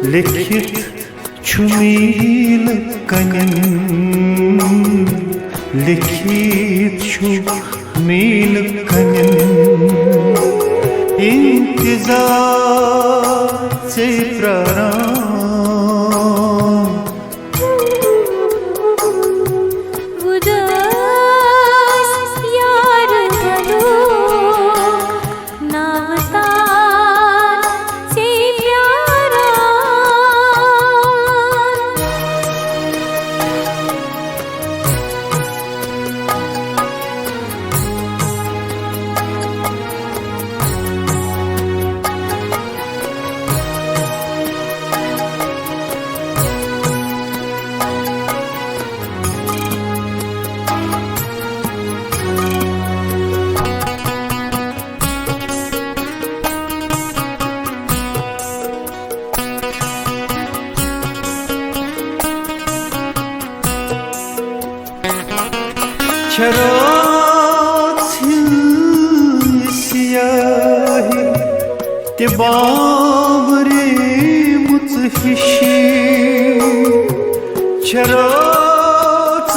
लिखित छुमील कनन लिखित छुमील कनन इंतजार से प्राण सियाही ते बाबरे मुतहिशी शरात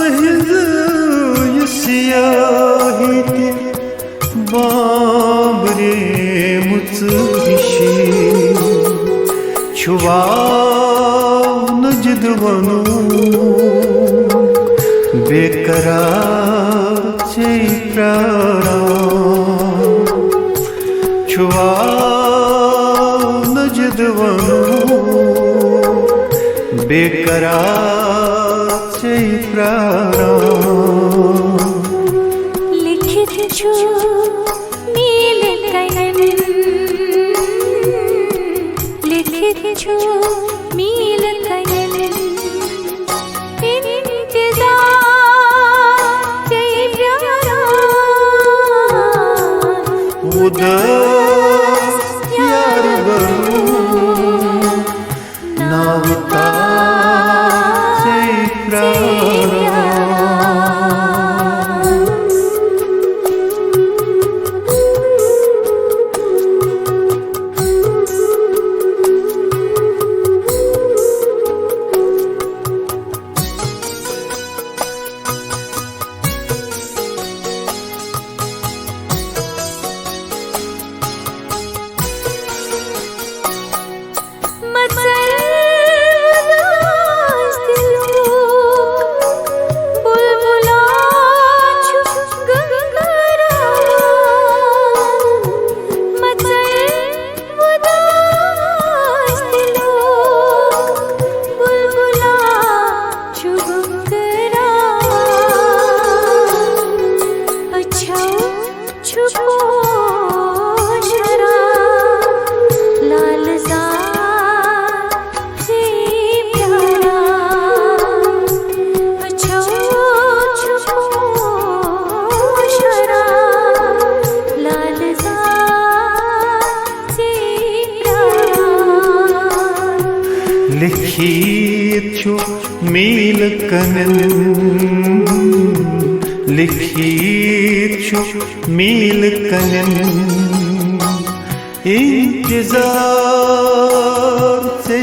सियाही ते बाबरे मुतहिशी छुवा नजद वनु बेकरार छुआ नजदवनु बेकरार से लिखित छुमील कनन लिखित छुमील कनन उदास यार बनू नावता से लिखित छुमील कनन लिखित छुमील कनन इंतजार से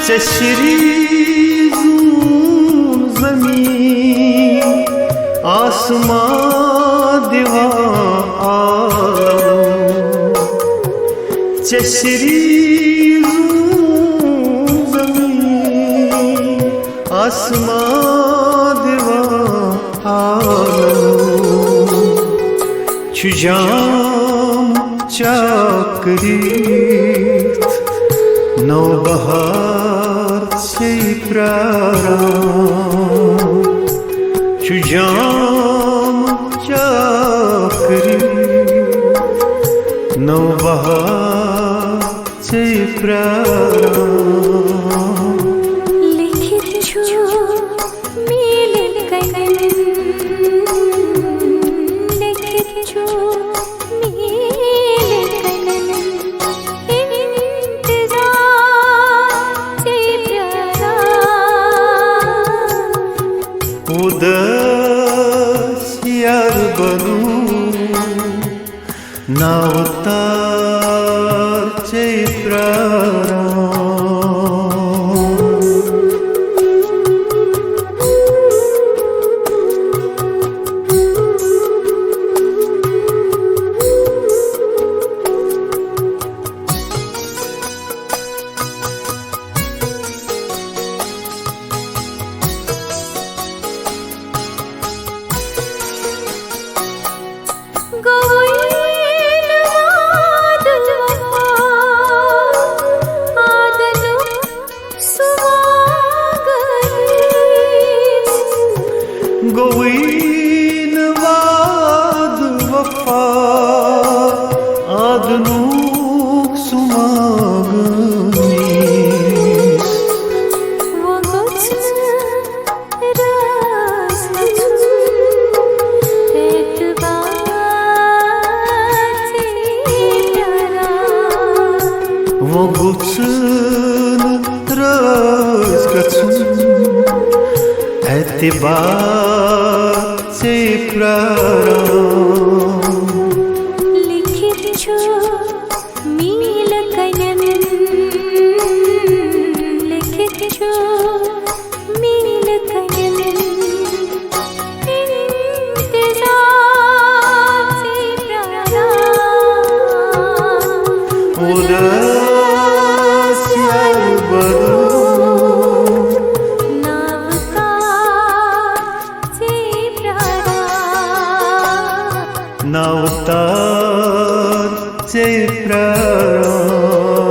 चश्री ज़मीन आसमां दीवां आलम चश्री ज़मीन आसमां दीवां आलम छुजाम करीत नवबहारचे प्रारंभ शुजामच्या करीत नवबहारचे प्रारंभ लिखित जो मिल कनन लिखित जो मिल कनन इंतजार से प्यारा उदास यार बनू नावतारचे प्रारंभ गोविंदवाद वफा आदनु सुमागनी वो कुछ रास एतबार से प्यारा वो गुच्छन राज कछुन एतबार से प्रारंभ लिखित जो मिल कनन लिखित जो मिल कनन इंतजार से प्यारा उदास यार बनू नावतारचे प्रारंभ